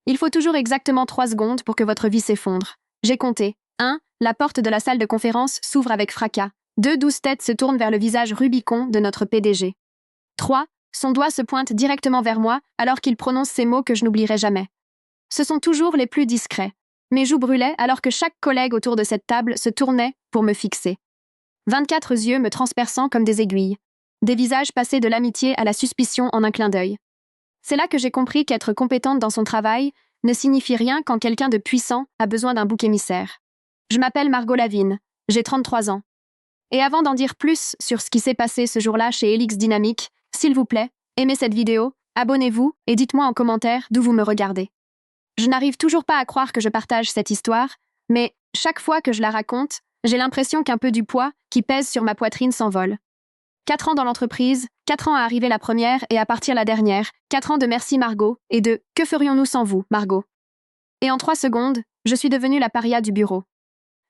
Il faut toujours exactement 3 secondes pour que votre vie s'effondre. J'ai compté. 1. La porte de la salle de conférence s'ouvre avec fracas. 2. 12 têtes se tournent vers le visage Rubicon de notre PDG. 3. Son doigt se pointe directement vers moi alors qu'il prononce ces mots que je n'oublierai jamais. Ce sont toujours les plus discrets. Mes joues brûlaient alors que chaque collègue autour de cette table se tournait pour me fixer. 24 yeux me transperçant comme des aiguilles. Des visages passés de l'amitié à la suspicion en un clin d'œil. C'est là que j'ai compris qu'être compétente dans son travail ne signifie rien quand quelqu'un de puissant a besoin d'un bouc émissaire. Je m'appelle Margot Lavigne, j'ai 33 ans. Et avant d'en dire plus sur ce qui s'est passé ce jour-là chez Helix Dynamics, s'il vous plaît, aimez cette vidéo, abonnez-vous et dites-moi en commentaire d'où vous me regardez. Je n'arrive toujours pas à croire que je partage cette histoire, mais chaque fois que je la raconte, j'ai l'impression qu'un peu du poids qui pèse sur ma poitrine s'envole. 4 ans dans l'entreprise, 4 ans à arriver la première et à partir la dernière, 4 ans de merci Margot et de que ferions-nous sans vous, Margot. Et en 3 secondes, je suis devenue la paria du bureau.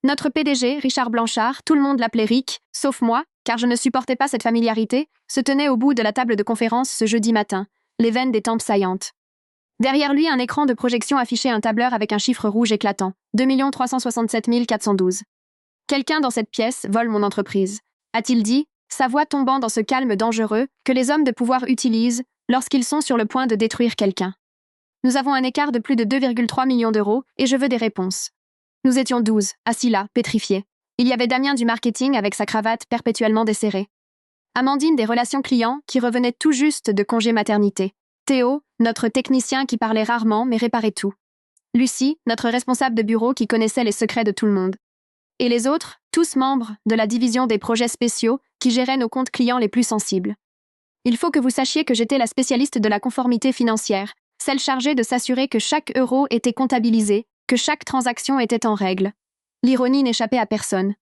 Notre PDG, Richard Blanchard, tout le monde l'appelait Rick, sauf moi, car je ne supportais pas cette familiarité, se tenait au bout de la table de conférence ce jeudi matin, les veines des tempes saillantes. Derrière lui, un écran de projection affichait un tableur avec un chiffre rouge éclatant, 2 367 412. Quelqu'un dans cette pièce vole mon entreprise, a-t-il dit, sa voix tombant dans ce calme dangereux que les hommes de pouvoir utilisent lorsqu'ils sont sur le point de détruire quelqu'un. Nous avons un écart de plus de 2,3 millions d'euros et je veux des réponses. Nous étions 12, assis là, pétrifiés. Il y avait Damien du marketing avec sa cravate perpétuellement desserrée. Amandine des relations clients qui revenait tout juste de congé maternité. Théo, notre technicien qui parlait rarement mais réparait tout. Lucie, notre responsable de bureau qui connaissait les secrets de tout le monde. Et les autres, tous membres de la division des projets spéciaux qui gérait nos comptes clients les plus sensibles. Il faut que vous sachiez que j'étais la spécialiste de la conformité financière, celle chargée de s'assurer que chaque euro était comptabilisé, que chaque transaction était en règle. L'ironie n'échappait à personne.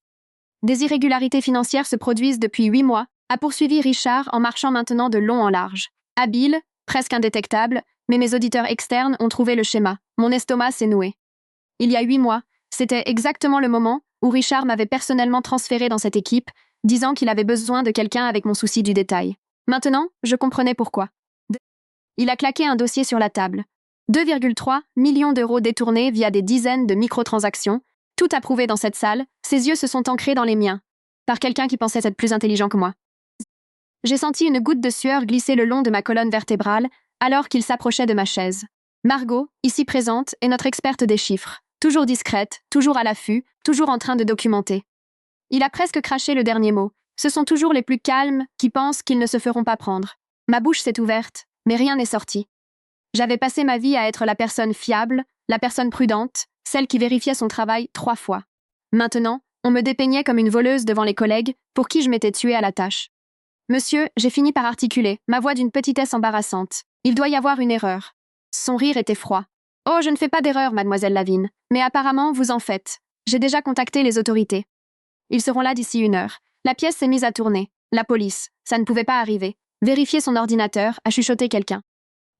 Des irrégularités financières se produisent depuis 8 mois, a poursuivi Richard en marchant maintenant de long en large. Habile, presque indétectable, mais mes auditeurs externes ont trouvé le schéma. Mon estomac s'est noué. Il y a 8 mois, c'était exactement le moment où Richard m'avait personnellement transféré dans cette équipe, disant qu'il avait besoin de quelqu'un avec mon souci du détail. Maintenant, je comprenais pourquoi. Il a claqué un dossier sur la table. 2,3 millions d'euros détournés via des dizaines de microtransactions, tout approuvé dans cette salle, ses yeux se sont ancrés dans les miens, par quelqu'un qui pensait être plus intelligent que moi. J'ai senti une goutte de sueur glisser le long de ma colonne vertébrale alors qu'il s'approchait de ma chaise. Margot, ici présente, est notre experte des chiffres. Toujours discrète, toujours à l'affût, toujours en train de documenter. Il a presque craché le dernier mot. Ce sont toujours les plus calmes qui pensent qu'ils ne se feront pas prendre. Ma bouche s'est ouverte, mais rien n'est sorti. J'avais passé ma vie à être la personne fiable, la personne prudente, celle qui vérifiait son travail 3 fois. Maintenant, on me dépeignait comme une voleuse devant les collègues pour qui je m'étais tuée à la tâche. Monsieur, j'ai fini par articuler, ma voix d'une petitesse embarrassante. Il doit y avoir une erreur. Son rire était froid. Oh, je ne fais pas d'erreur, mademoiselle Lavigne, mais apparemment, vous en faites. J'ai déjà contacté les autorités. Ils seront là d'ici 1 heure. La pièce s'est mise à tourner. La police, ça ne pouvait pas arriver. Vérifier son ordinateur, a chuchoté quelqu'un.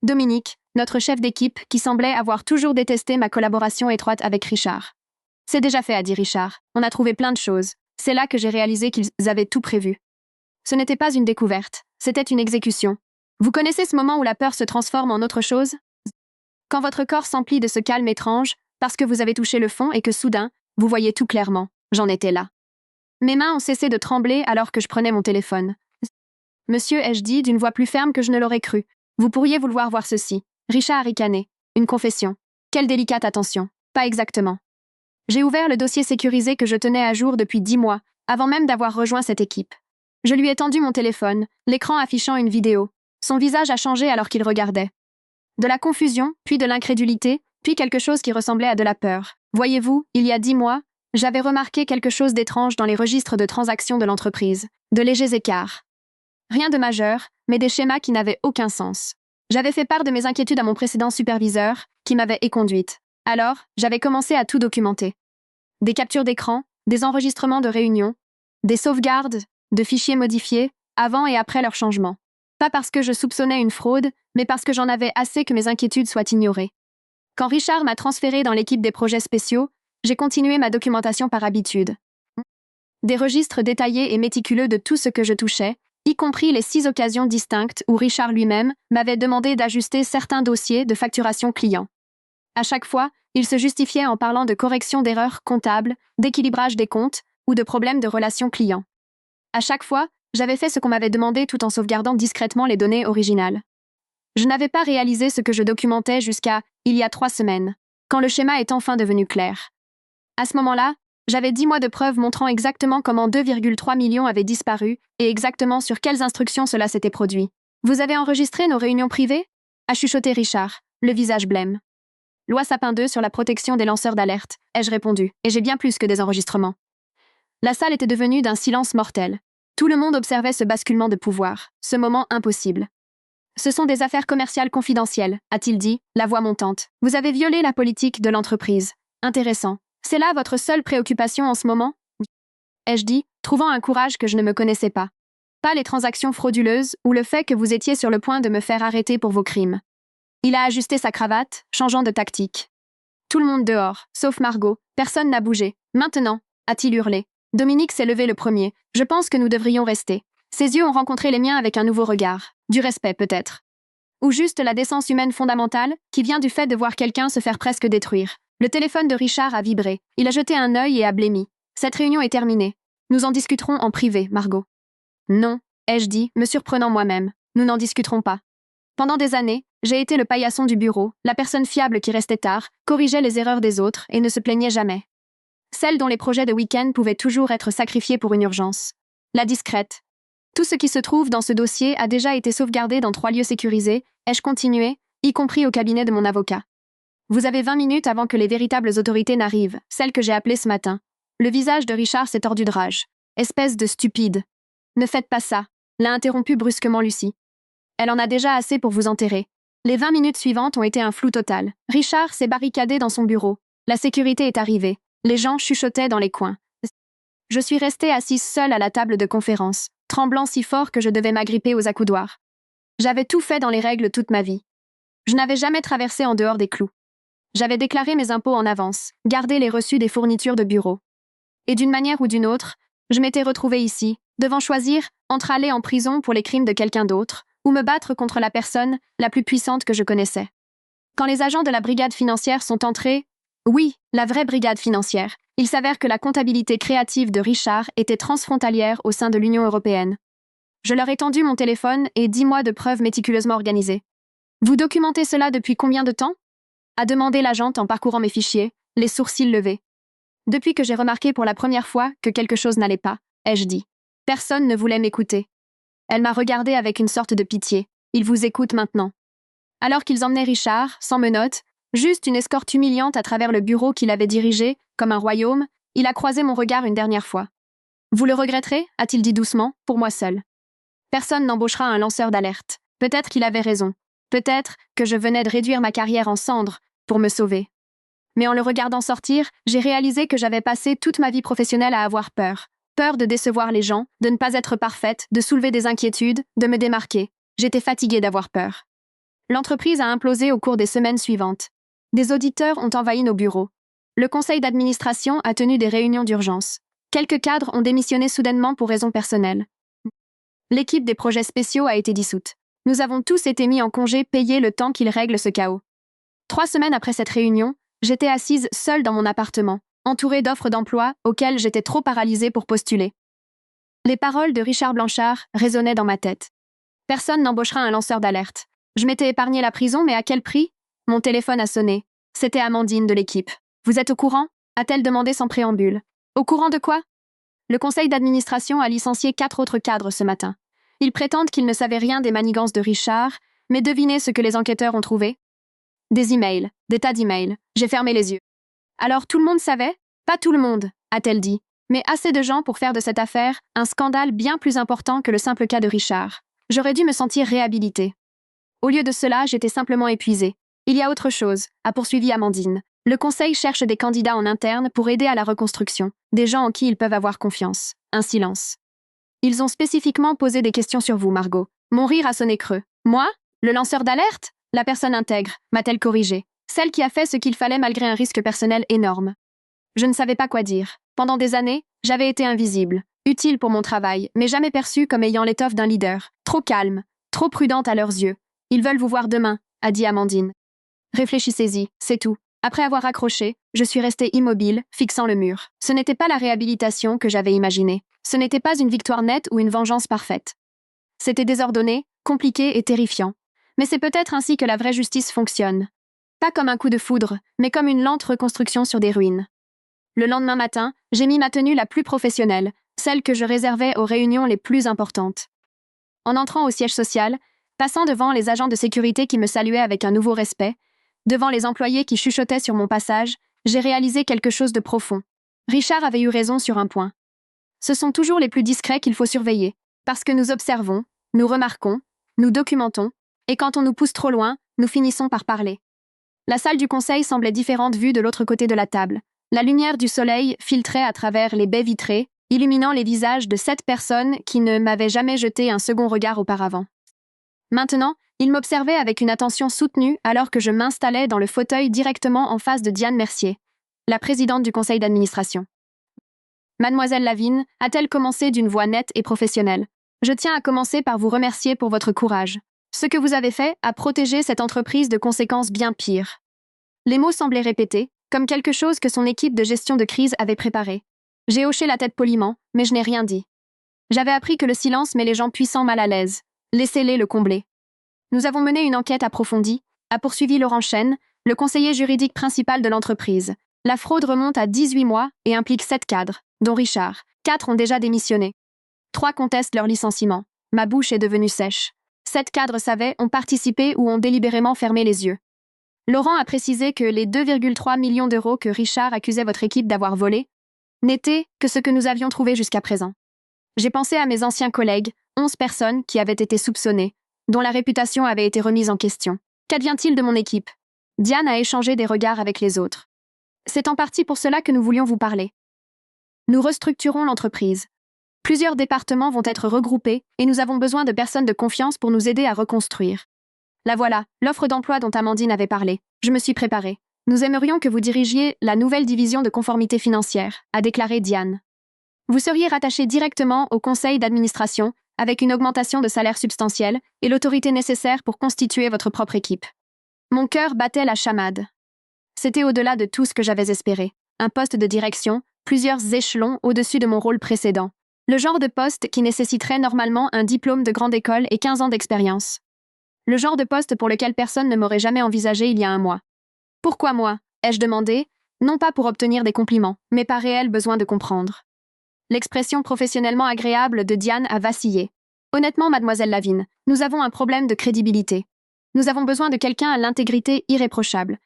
Dominique, notre chef d'équipe, qui semblait avoir toujours détesté ma collaboration étroite avec Richard. C'est déjà fait, a dit Richard. On a trouvé plein de choses. C'est là que j'ai réalisé qu'ils avaient tout prévu. Ce n'était pas une découverte, c'était une exécution. Vous connaissez ce moment où la peur se transforme en autre chose? Quand votre corps s'emplit de ce calme étrange, parce que vous avez touché le fond et que soudain, vous voyez tout clairement. J'en étais là. Mes mains ont cessé de trembler alors que je prenais mon téléphone. Monsieur, ai-je dit d'une voix plus ferme que je ne l'aurais cru. Vous pourriez vouloir voir ceci. Richard a ricané. Une confession. Quelle délicate attention. Pas exactement. J'ai ouvert le dossier sécurisé que je tenais à jour depuis 10 mois, avant même d'avoir rejoint cette équipe. Je lui ai tendu mon téléphone, l'écran affichant une vidéo. Son visage a changé alors qu'il regardait. De la confusion, puis de l'incrédulité, puis quelque chose qui ressemblait à de la peur. Voyez-vous, il y a 10 mois, j'avais remarqué quelque chose d'étrange dans les registres de transactions de l'entreprise. De légers écarts. Rien de majeur, mais des schémas qui n'avaient aucun sens. J'avais fait part de mes inquiétudes à mon précédent superviseur, qui m'avait éconduite. Alors, j'avais commencé à tout documenter. Des captures d'écran, des enregistrements de réunions, des sauvegardes, de fichiers modifiés, avant et après leur changement. Pas parce que je soupçonnais une fraude, mais parce que j'en avais assez que mes inquiétudes soient ignorées. Quand Richard m'a transféré dans l'équipe des projets spéciaux, j'ai continué ma documentation par habitude. Des registres détaillés et méticuleux de tout ce que je touchais, y compris les 6 occasions distinctes où Richard lui-même m'avait demandé d'ajuster certains dossiers de facturation client. À chaque fois, il se justifiait en parlant de correction d'erreurs comptables, d'équilibrage des comptes ou de problèmes de relations clients. À chaque fois, j'avais fait ce qu'on m'avait demandé tout en sauvegardant discrètement les données originales. Je n'avais pas réalisé ce que je documentais jusqu'à il y a 3 semaines, quand le schéma est enfin devenu clair. À ce moment-là, j'avais 10 mois de preuves montrant exactement comment 2,3 millions avaient disparu et exactement sur quelles instructions cela s'était produit. Vous avez enregistré nos réunions privées ? A chuchoté Richard, le visage blême. Loi Sapin 2 sur la protection des lanceurs d'alerte, ai-je répondu, et j'ai bien plus que des enregistrements. La salle était devenue d'un silence mortel. Tout le monde observait ce basculement de pouvoir, ce moment impossible. Ce sont des affaires commerciales confidentielles, a-t-il dit, la voix montante. Vous avez violé la politique de l'entreprise. Intéressant. C'est là votre seule préoccupation en ce moment ? Ai-je dit, trouvant un courage que je ne me connaissais pas. Pas les transactions frauduleuses ou le fait que vous étiez sur le point de me faire arrêter pour vos crimes. Il a ajusté sa cravate, changeant de tactique. Tout le monde dehors, sauf Margot, personne n'a bougé. Maintenant, a-t-il hurlé. Dominique s'est levé le premier. Je pense que nous devrions rester. Ses yeux ont rencontré les miens avec un nouveau regard. Du respect, peut-être. Ou juste la décence humaine fondamentale, qui vient du fait de voir quelqu'un se faire presque détruire. Le téléphone de Richard a vibré. Il a jeté un œil et a blêmi. Cette réunion est terminée. Nous en discuterons en privé, Margot. Non, ai-je dit, me surprenant moi-même. Nous n'en discuterons pas. Pendant des années, j'ai été le paillasson du bureau, la personne fiable qui restait tard, corrigeait les erreurs des autres et ne se plaignait jamais. Celle dont les projets de week-end pouvaient toujours être sacrifiés pour une urgence. La discrète. Tout ce qui se trouve dans ce dossier a déjà été sauvegardé dans 3 lieux sécurisés, ai-je continué, y compris au cabinet de mon avocat. Vous avez 20 minutes avant que les véritables autorités n'arrivent, celles que j'ai appelées ce matin. Le visage de Richard s'est tordu de rage. Espèce de stupide. Ne faites pas ça, l'a interrompu brusquement Lucie. Elle en a déjà assez pour vous enterrer. Les 20 minutes suivantes ont été un flou total. Richard s'est barricadé dans son bureau. La sécurité est arrivée. Les gens chuchotaient dans les coins. Je suis restée assise seule à la table de conférence, tremblant si fort que je devais m'agripper aux accoudoirs. J'avais tout fait dans les règles toute ma vie. Je n'avais jamais traversé en dehors des clous. J'avais déclaré mes impôts en avance, gardé les reçus des fournitures de bureau. Et d'une manière ou d'une autre, je m'étais retrouvée ici, devant choisir entre aller en prison pour les crimes de quelqu'un d'autre, ou me battre contre la personne la plus puissante que je connaissais. Quand les agents de la brigade financière sont entrés, oui, la vraie brigade financière, il s'avère que la comptabilité créative de Richard était transfrontalière au sein de l'Union européenne. Je leur ai tendu mon téléphone et 10 mois de preuves méticuleusement organisées. Vous documentez cela depuis combien de temps ? A demandé l'agente en parcourant mes fichiers, les sourcils levés. Depuis que j'ai remarqué pour la première fois que quelque chose n'allait pas, ai-je dit. Personne ne voulait m'écouter. Elle m'a regardé avec une sorte de pitié. Ils vous écoutent maintenant. Alors qu'ils emmenaient Richard, sans menottes, juste une escorte humiliante à travers le bureau qu'il avait dirigé, comme un royaume, il a croisé mon regard une dernière fois. Vous le regretterez, a-t-il dit doucement, pour moi seul. Personne n'embauchera un lanceur d'alerte. Peut-être qu'il avait raison. Peut-être que je venais de réduire ma carrière en cendres pour me sauver. Mais en le regardant sortir, j'ai réalisé que j'avais passé toute ma vie professionnelle à avoir peur. Peur de décevoir les gens, de ne pas être parfaite, de soulever des inquiétudes, de me démarquer. J'étais fatiguée d'avoir peur. L'entreprise a implosé au cours des semaines suivantes. Des auditeurs ont envahi nos bureaux. Le conseil d'administration a tenu des réunions d'urgence. Quelques cadres ont démissionné soudainement pour raisons personnelles. L'équipe des projets spéciaux a été dissoute. Nous avons tous été mis en congé payé le temps qu'ils règlent ce chaos. 3 semaines après cette réunion, j'étais assise seule dans mon appartement, entourée d'offres d'emploi auxquelles j'étais trop paralysée pour postuler. Les paroles de Richard Blanchard résonnaient dans ma tête. Personne n'embauchera un lanceur d'alerte. Je m'étais épargné la prison, mais à quel prix ? Mon téléphone a sonné. C'était Amandine de l'équipe. Vous êtes au courant ? A-t-elle demandé sans préambule. Au courant de quoi ? Le conseil d'administration a licencié 4 autres cadres ce matin. Ils prétendent qu'ils ne savaient rien des manigances de Richard, mais devinez ce que les enquêteurs ont trouvé ? Des emails, des tas d'emails. J'ai fermé les yeux. Alors tout le monde savait ? Pas tout le monde, a-t-elle dit, mais assez de gens pour faire de cette affaire un scandale bien plus important que le simple cas de Richard. J'aurais dû me sentir réhabilitée. Au lieu de cela, j'étais simplement épuisée. Il y a autre chose, a poursuivi Amandine. Le conseil cherche des candidats en interne pour aider à la reconstruction, des gens en qui ils peuvent avoir confiance. Un silence. Ils ont spécifiquement posé des questions sur vous, Margot. Mon rire a sonné creux. Moi ? Le lanceur d'alerte ? La personne intègre, m'a-t-elle corrigé. Celle qui a fait ce qu'il fallait malgré un risque personnel énorme. Je ne savais pas quoi dire. Pendant des années, j'avais été invisible, utile pour mon travail, mais jamais perçue comme ayant l'étoffe d'un leader. Trop calme, trop prudente à leurs yeux. Ils veulent vous voir demain, a dit Amandine. Réfléchissez-y, c'est tout. Après avoir raccroché, je suis restée immobile, fixant le mur. Ce n'était pas la réhabilitation que j'avais imaginée. Ce n'était pas une victoire nette ou une vengeance parfaite. C'était désordonné, compliqué et terrifiant. Mais c'est peut-être ainsi que la vraie justice fonctionne. Pas comme un coup de foudre, mais comme une lente reconstruction sur des ruines. Le lendemain matin, j'ai mis ma tenue la plus professionnelle, celle que je réservais aux réunions les plus importantes. En entrant au siège social, passant devant les agents de sécurité qui me saluaient avec un nouveau respect, devant les employés qui chuchotaient sur mon passage, j'ai réalisé quelque chose de profond. Richard avait eu raison sur un point. Ce sont toujours les plus discrets qu'il faut surveiller, parce que nous observons, nous remarquons, nous documentons, et quand on nous pousse trop loin, nous finissons par parler. La salle du conseil semblait différente vue de l'autre côté de la table. La lumière du soleil filtrait à travers les baies vitrées, illuminant les visages de 7 personnes qui ne m'avaient jamais jeté un second regard auparavant. Maintenant, ils m'observaient avec une attention soutenue alors que je m'installais dans le fauteuil directement en face de Diane Mercier, la présidente du conseil d'administration. Mademoiselle Lavigne, a-t-elle commencé d'une voix nette et professionnelle. Je tiens à commencer par vous remercier pour votre courage. Ce que vous avez fait a protégé cette entreprise de conséquences bien pires. Les mots semblaient répétés, comme quelque chose que son équipe de gestion de crise avait préparé. J'ai hoché la tête poliment, mais je n'ai rien dit. J'avais appris que le silence met les gens puissants mal à l'aise. Laissez-les le combler. Nous avons mené une enquête approfondie, a poursuivi Laurent Chêne, le conseiller juridique principal de l'entreprise. La fraude remonte à 18 mois et implique 7 cadres, dont Richard. 4 ont déjà démissionné. 3 contestent leur licenciement. Ma bouche est devenue sèche. 7 cadres savaient, ont participé ou ont délibérément fermé les yeux. Laurent a précisé que les 2,3 millions d'euros que Richard accusait votre équipe d'avoir volés n'étaient que ce que nous avions trouvé jusqu'à présent. J'ai pensé à mes anciens collègues, 11 personnes qui avaient été soupçonnées, dont la réputation avait été remise en question. Qu'advient-il de mon équipe? Diane a échangé des regards avec les autres. C'est en partie pour cela que nous voulions vous parler. Nous restructurons l'entreprise. Plusieurs départements vont être regroupés et nous avons besoin de personnes de confiance pour nous aider à reconstruire. La voilà, l'offre d'emploi dont Amandine avait parlé. Je me suis préparée. Nous aimerions que vous dirigiez la nouvelle division de conformité financière, a déclaré Diane. Vous seriez rattaché directement au conseil d'administration, avec une augmentation de salaire substantielle et l'autorité nécessaire pour constituer votre propre équipe. Mon cœur battait la chamade. C'était au-delà de tout ce que j'avais espéré. Un poste de direction, plusieurs échelons au-dessus de mon rôle précédent. Le genre de poste qui nécessiterait normalement un diplôme de grande école et 15 ans d'expérience. Le genre de poste pour lequel personne ne m'aurait jamais envisagé il y a un mois. Pourquoi moi? Ai-je demandé, non pas pour obtenir des compliments, mais par réel besoin de comprendre. L'expression professionnellement agréable de Diane a vacillé. Honnêtement, mademoiselle Lavigne, nous avons un problème de crédibilité. Nous avons besoin de quelqu'un à l'intégrité irréprochable.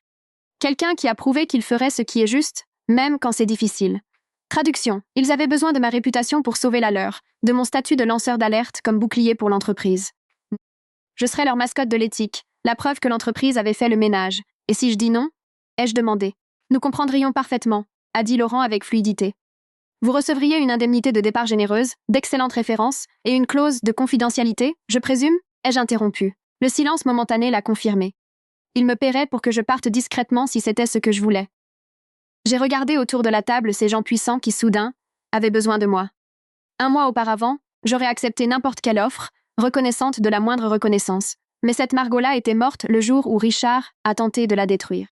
Quelqu'un qui a prouvé qu'il ferait ce qui est juste, même quand c'est difficile. Traduction, ils avaient besoin de ma réputation pour sauver la leur, de mon statut de lanceur d'alerte comme bouclier pour l'entreprise. Je serais leur mascotte de l'éthique, la preuve que l'entreprise avait fait le ménage. Et si je dis non? Ai-je demandé. Nous comprendrions parfaitement, a dit Laurent avec fluidité. Vous recevriez une indemnité de départ généreuse, d'excellentes références et une clause de confidentialité, je présume? Ai-je interrompu. Le silence momentané l'a confirmé. Il me paierait pour que je parte discrètement si c'était ce que je voulais. J'ai regardé autour de la table ces gens puissants qui, soudain, avaient besoin de moi. Un mois auparavant, j'aurais accepté n'importe quelle offre, reconnaissante de la moindre reconnaissance. Mais cette Margot-là était morte le jour où Richard a tenté de la détruire.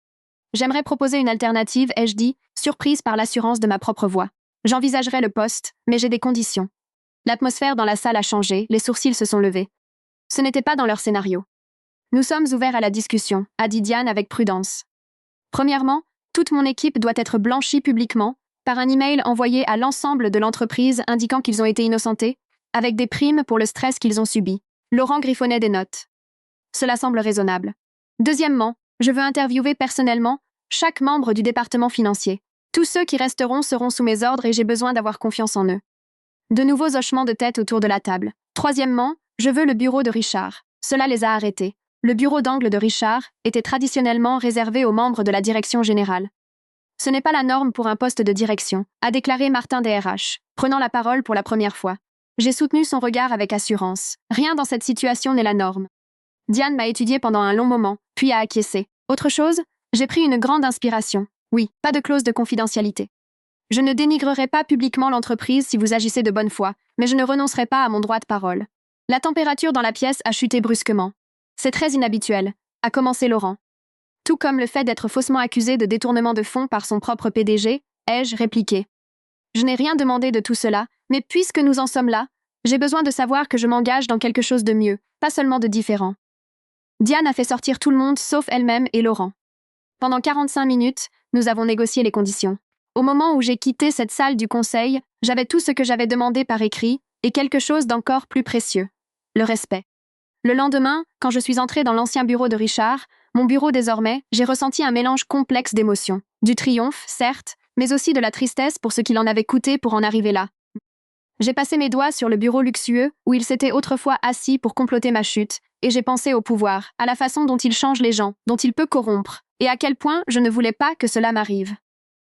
J'aimerais proposer une alternative, ai-je dit, surprise par l'assurance de ma propre voix. J'envisagerais le poste, mais j'ai des conditions. L'atmosphère dans la salle a changé, les sourcils se sont levés. Ce n'était pas dans leur scénario. Nous sommes ouverts à la discussion, a dit Diane avec prudence. Premièrement, toute mon équipe doit être blanchie publiquement, par un email envoyé à l'ensemble de l'entreprise indiquant qu'ils ont été innocentés, avec des primes pour le stress qu'ils ont subi. Laurent griffonnait des notes. Cela semble raisonnable. Deuxièmement, je veux interviewer personnellement chaque membre du département financier. Tous ceux qui resteront seront sous mes ordres et j'ai besoin d'avoir confiance en eux. De nouveaux hochements de tête autour de la table. Troisièmement, je veux le bureau de Richard. Cela les a arrêtés. Le bureau d'angle de Richard était traditionnellement réservé aux membres de la direction générale. Ce n'est pas la norme pour un poste de direction, a déclaré Martin DRH, prenant la parole pour la première fois. J'ai soutenu son regard avec assurance. Rien dans cette situation n'est la norme. Diane m'a étudié pendant un long moment, puis a acquiescé. Autre chose, j'ai pris une grande inspiration. Oui, pas de clause de confidentialité. Je ne dénigrerai pas publiquement l'entreprise si vous agissez de bonne foi, mais je ne renoncerai pas à mon droit de parole. La température dans la pièce a chuté brusquement. C'est très inhabituel, a commencé Laurent. Tout comme le fait d'être faussement accusé de détournement de fonds par son propre PDG, ai-je répliqué. Je n'ai rien demandé de tout cela, mais puisque nous en sommes là, j'ai besoin de savoir que je m'engage dans quelque chose de mieux, pas seulement de différent. Diane a fait sortir tout le monde sauf elle-même et Laurent. Pendant 45 minutes, nous avons négocié les conditions. Au moment où j'ai quitté cette salle du conseil, j'avais tout ce que j'avais demandé par écrit et quelque chose d'encore plus précieux. Le respect. Le lendemain, quand je suis entrée dans l'ancien bureau de Richard, mon bureau désormais, j'ai ressenti un mélange complexe d'émotions. Du triomphe, certes, mais aussi de la tristesse pour ce qu'il en avait coûté pour en arriver là. J'ai passé mes doigts sur le bureau luxueux où il s'était autrefois assis pour comploter ma chute, et j'ai pensé au pouvoir, à la façon dont il change les gens, dont il peut corrompre, et à quel point je ne voulais pas que cela m'arrive.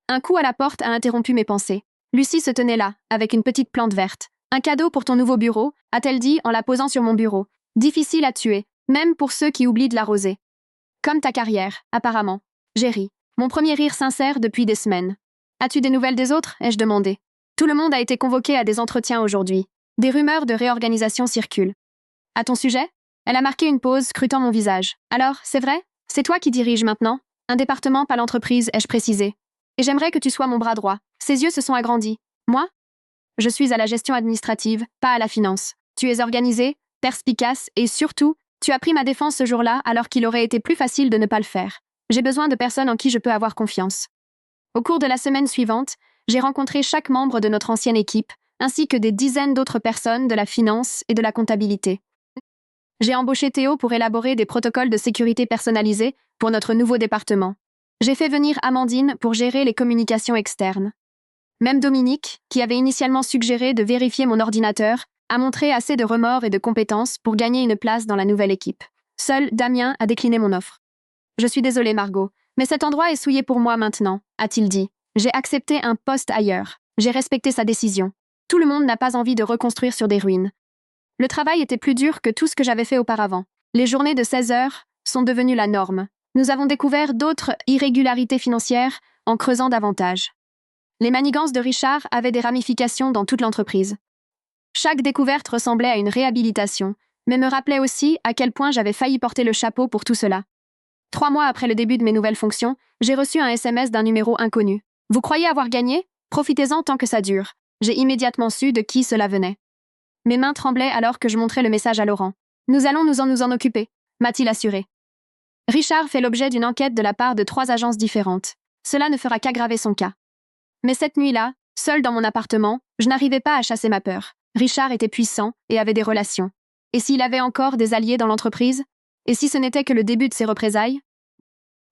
Un coup à la porte a interrompu mes pensées. Lucie se tenait là, avec une petite plante verte. Un cadeau pour ton nouveau bureau, a-t-elle dit en la posant sur mon bureau. Difficile à tuer, même pour ceux qui oublient de l'arroser. Comme ta carrière, apparemment. J'ai ri. Mon premier rire sincère depuis des semaines. As-tu des nouvelles des autres ai-je demandé. Tout le monde a été convoqué à des entretiens aujourd'hui. Des rumeurs de réorganisation circulent. À ton sujet? Elle a marqué une pause, scrutant mon visage. Alors, c'est vrai? C'est toi qui diriges maintenant? Un département, pas l'entreprise, ai-je précisé. Et j'aimerais que tu sois mon bras droit. Ses yeux se sont agrandis. Moi? Je suis à la gestion administrative, pas à la finance. Tu es organisé, perspicace et surtout, tu as pris ma défense ce jour-là alors qu'il aurait été plus facile de ne pas le faire. J'ai besoin de personnes en qui je peux avoir confiance. Au cours de la semaine suivante, j'ai rencontré chaque membre de notre ancienne équipe, ainsi que des dizaines d'autres personnes de la finance et de la comptabilité. J'ai embauché Théo pour élaborer des protocoles de sécurité personnalisés pour notre nouveau département. J'ai fait venir Amandine pour gérer les communications externes. Même Dominique, qui avait initialement suggéré de vérifier mon ordinateur, a montré assez de remords et de compétences pour gagner une place dans la nouvelle équipe. Seul Damien a décliné mon offre. Je suis désolée, Margot, mais cet endroit est souillé pour moi maintenant, a-t-il dit. J'ai accepté un poste ailleurs. J'ai respecté sa décision. Tout le monde n'a pas envie de reconstruire sur des ruines. Le travail était plus dur que tout ce que j'avais fait auparavant. Les journées de 16 heures sont devenues la norme. Nous avons découvert d'autres irrégularités financières en creusant davantage. Les manigances de Richard avaient des ramifications dans toute l'entreprise. Chaque découverte ressemblait à une réhabilitation, mais me rappelait aussi à quel point j'avais failli porter le chapeau pour tout cela. 3 mois après le début de mes nouvelles fonctions, j'ai reçu un SMS d'un numéro inconnu. Vous croyez avoir gagné? Profitez-en tant que ça dure. J'ai immédiatement su de qui cela venait. Mes mains tremblaient alors que je montrais le message à Laurent. Nous allons nous en occuper, m'a-t-il assuré. Richard fait l'objet d'une enquête de la part de 3 agences différentes. Cela ne fera qu'aggraver son cas. Mais cette nuit-là, seule dans mon appartement, je n'arrivais pas à chasser ma peur. Richard était puissant et avait des relations. Et s'il avait encore des alliés dans l'entreprise? Et si ce n'était que le début de ses représailles?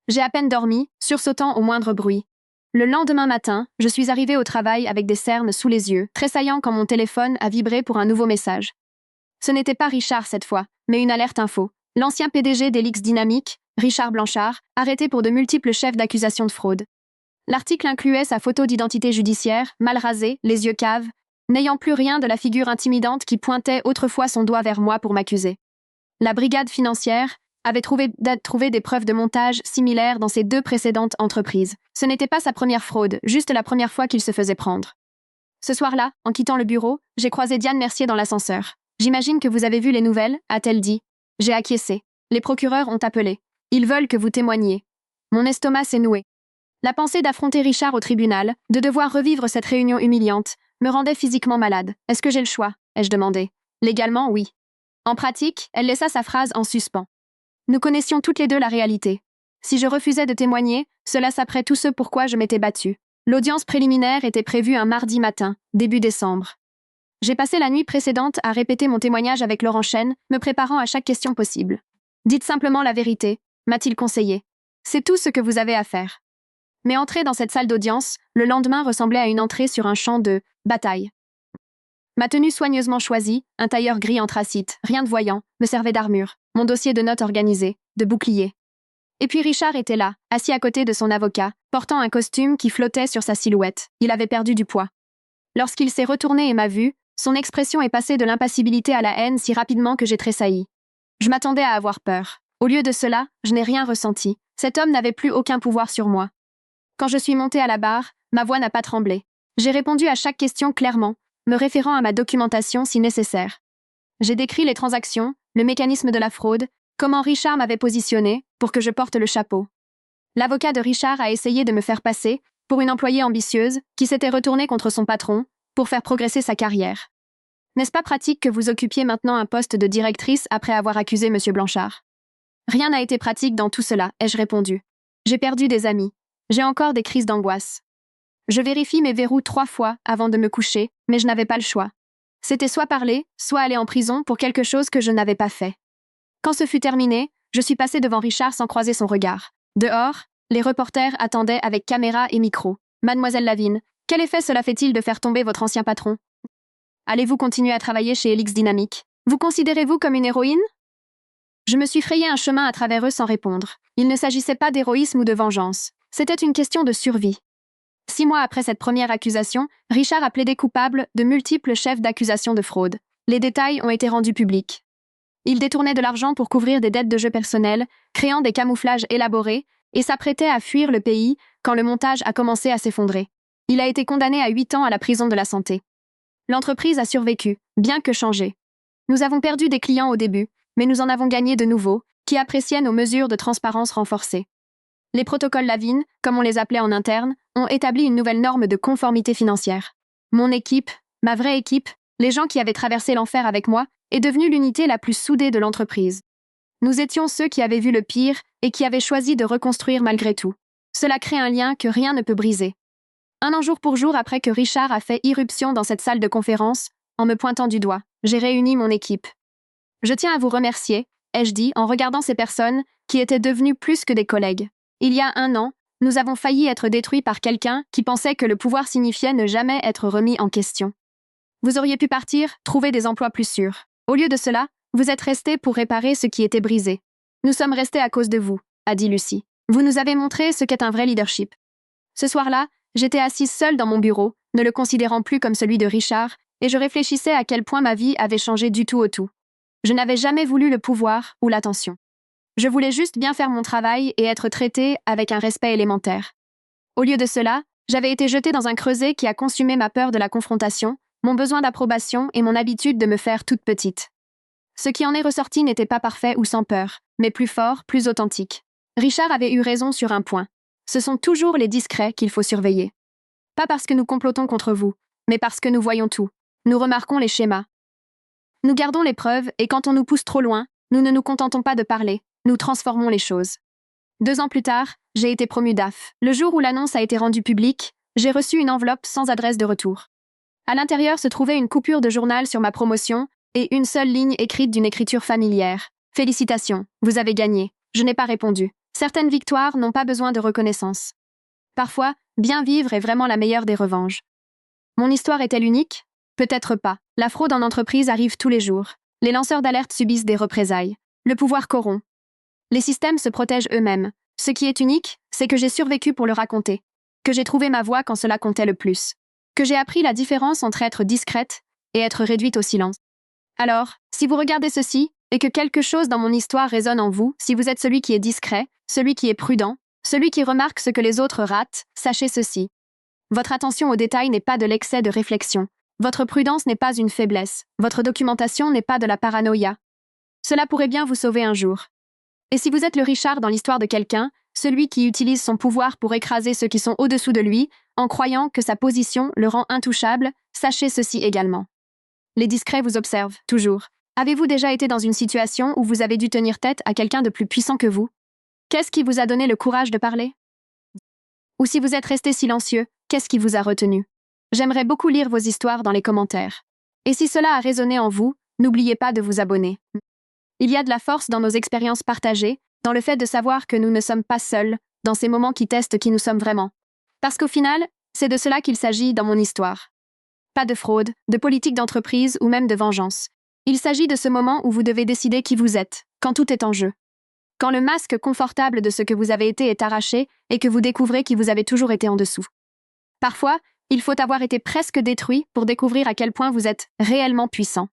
J'ai à peine dormi, sursautant au moindre bruit. Le lendemain matin, je suis arrivée au travail avec des cernes sous les yeux, tressaillant quand mon téléphone a vibré pour un nouveau message. Ce n'était pas Richard cette fois, mais une alerte info. L'ancien PDG d'Helix Dynamics, Richard Blanchard, arrêté pour de multiples chefs d'accusation de fraude. L'article incluait sa photo d'identité judiciaire, mal rasée, les yeux caves, n'ayant plus rien de la figure intimidante qui pointait autrefois son doigt vers moi pour m'accuser. La brigade financière avait trouvé des preuves de montage similaires dans ses 2 précédentes entreprises. Ce n'était pas sa première fraude, juste la première fois qu'il se faisait prendre. Ce soir-là, en quittant le bureau, j'ai croisé Diane Mercier dans l'ascenseur. « J'imagine que vous avez vu les nouvelles » a-t-elle dit. J'ai acquiescé. Les procureurs ont appelé. Ils veulent que vous témoigniez. Mon estomac s'est noué. La pensée d'affronter Richard au tribunal, de devoir revivre cette réunion humiliante, me rendait physiquement malade. « Est-ce que j'ai le choix » ai-je demandé. Légalement, oui. En pratique, elle laissa sa phrase en suspens. Nous connaissions toutes les deux la réalité. Si je refusais de témoigner, cela saperait tout ce pourquoi je m'étais battue. L'audience préliminaire était prévue un mardi matin, début décembre. J'ai passé la nuit précédente à répéter mon témoignage avec Laurent Chen, me préparant à chaque question possible. Dites simplement la vérité, m'a-t-il conseillé. C'est tout ce que vous avez à faire. Mais entrer dans cette salle d'audience, le lendemain ressemblait à une entrée sur un champ de bataille. Ma tenue soigneusement choisie, un tailleur gris anthracite, rien de voyant, me servait d'armure, mon dossier de notes organisé, de bouclier. Et puis Richard était là, assis à côté de son avocat, portant un costume qui flottait sur sa silhouette. Il avait perdu du poids. Lorsqu'il s'est retourné et m'a vu, son expression est passée de l'impassibilité à la haine si rapidement que j'ai tressailli. Je m'attendais à avoir peur. Au lieu de cela, je n'ai rien ressenti. Cet homme n'avait plus aucun pouvoir sur moi. Quand je suis montée à la barre, ma voix n'a pas tremblé. J'ai répondu à chaque question clairement, me référant à ma documentation si nécessaire. J'ai décrit les transactions, le mécanisme de la fraude, comment Richard m'avait positionné pour que je porte le chapeau. L'avocat de Richard a essayé de me faire passer pour une employée ambitieuse qui s'était retournée contre son patron pour faire progresser sa carrière. N'est-ce pas pratique que vous occupiez maintenant un poste de directrice après avoir accusé M. Blanchard? Rien n'a été pratique dans tout cela, ai-je répondu. J'ai perdu des amis. J'ai encore des crises d'angoisse. Je vérifie mes verrous 3 fois avant de me coucher, mais je n'avais pas le choix. C'était soit parler, soit aller en prison pour quelque chose que je n'avais pas fait. Quand ce fut terminé, je suis passée devant Richard sans croiser son regard. Dehors, les reporters attendaient avec caméra et micro. Mademoiselle Lavigne, quel effet cela fait-il de faire tomber votre ancien patron? Allez-vous continuer à travailler chez Helix Dynamique? Vous considérez-vous comme une héroïne? Je me suis frayé un chemin à travers eux sans répondre. Il ne s'agissait pas d'héroïsme ou de vengeance. C'était une question de survie. 6 mois après cette première accusation, Richard a plaidé coupable de multiples chefs d'accusation de fraude. Les détails ont été rendus publics. Il détournait de l'argent pour couvrir des dettes de jeu personnels, créant des camouflages élaborés, et s'apprêtait à fuir le pays quand le montage a commencé à s'effondrer. Il a été condamné à 8 ans à la prison de la santé. L'entreprise a survécu, bien que changée. Nous avons perdu des clients au début, mais nous en avons gagné de nouveaux, qui appréciaient nos mesures de transparence renforcées. Les protocoles Lavigne, comme on les appelait en interne, ont établi une nouvelle norme de conformité financière. Mon équipe, ma vraie équipe, les gens qui avaient traversé l'enfer avec moi, est devenue l'unité la plus soudée de l'entreprise. Nous étions ceux qui avaient vu le pire et qui avaient choisi de reconstruire malgré tout. Cela crée un lien que rien ne peut briser. Un an jour pour jour après que Richard a fait irruption dans cette salle de conférence, en me pointant du doigt, j'ai réuni mon équipe. Je tiens à vous remercier, ai-je dit en regardant ces personnes qui étaient devenues plus que des collègues. Il y a 1 an, nous avons failli être détruits par quelqu'un qui pensait que le pouvoir signifiait ne jamais être remis en question. Vous auriez pu partir, trouver des emplois plus sûrs. Au lieu de cela, vous êtes restés pour réparer ce qui était brisé. Nous sommes restés à cause de vous, a dit Lucie. Vous nous avez montré ce qu'est un vrai leadership. Ce soir-là, j'étais assise seule dans mon bureau, ne le considérant plus comme celui de Richard, et je réfléchissais à quel point ma vie avait changé du tout au tout. Je n'avais jamais voulu le pouvoir ou l'attention. Je voulais juste bien faire mon travail et être traitée avec un respect élémentaire. Au lieu de cela, j'avais été jetée dans un creuset qui a consumé ma peur de la confrontation, mon besoin d'approbation et mon habitude de me faire toute petite. Ce qui en est ressorti n'était pas parfait ou sans peur, mais plus fort, plus authentique. Richard avait eu raison sur un point. Ce sont toujours les discrets qu'il faut surveiller. Pas parce que nous complotons contre vous, mais parce que nous voyons tout. Nous remarquons les schémas. Nous gardons les preuves et quand on nous pousse trop loin, nous ne nous contentons pas de parler, nous transformons les choses. 2 ans plus tard, j'ai été promue DAF. Le jour où l'annonce a été rendue publique, j'ai reçu une enveloppe sans adresse de retour. À l'intérieur se trouvait une coupure de journal sur ma promotion et une seule ligne écrite d'une écriture familière. « Félicitations, vous avez gagné. » Je n'ai pas répondu. Certaines victoires n'ont pas besoin de reconnaissance. Parfois, bien vivre est vraiment la meilleure des revanches. Mon histoire est-elle unique? Peut-être pas. La fraude en entreprise arrive tous les jours. Les lanceurs d'alerte subissent des représailles. Le pouvoir corrompt. Les systèmes se protègent eux-mêmes. Ce qui est unique, c'est que j'ai survécu pour le raconter. Que j'ai trouvé ma voix quand cela comptait le plus. Que j'ai appris la différence entre être discrète et être réduite au silence. Alors, si vous regardez ceci, et que quelque chose dans mon histoire résonne en vous, si vous êtes celui qui est discret, celui qui est prudent, celui qui remarque ce que les autres ratent, sachez ceci. Votre attention aux détails n'est pas de l'excès de réflexion. Votre prudence n'est pas une faiblesse. Votre documentation n'est pas de la paranoïa. Cela pourrait bien vous sauver un jour. Et si vous êtes le Richard dans l'histoire de quelqu'un, celui qui utilise son pouvoir pour écraser ceux qui sont au-dessous de lui, en croyant que sa position le rend intouchable, sachez ceci également. Les discrets vous observent, toujours. Avez-vous déjà été dans une situation où vous avez dû tenir tête à quelqu'un de plus puissant que vous? Qu'est-ce qui vous a donné le courage de parler? Ou si vous êtes resté silencieux, qu'est-ce qui vous a retenu? J'aimerais beaucoup lire vos histoires dans les commentaires. Et si cela a résonné en vous, n'oubliez pas de vous abonner. Il y a de la force dans nos expériences partagées, dans le fait de savoir que nous ne sommes pas seuls, dans ces moments qui testent qui nous sommes vraiment. Parce qu'au final, c'est de cela qu'il s'agit dans mon histoire. Pas de fraude, de politique d'entreprise ou même de vengeance. Il s'agit de ce moment où vous devez décider qui vous êtes, quand tout est en jeu. Quand le masque confortable de ce que vous avez été est arraché et que vous découvrez qui vous avez toujours été en dessous. Parfois, il faut avoir été presque détruit pour découvrir à quel point vous êtes réellement puissant.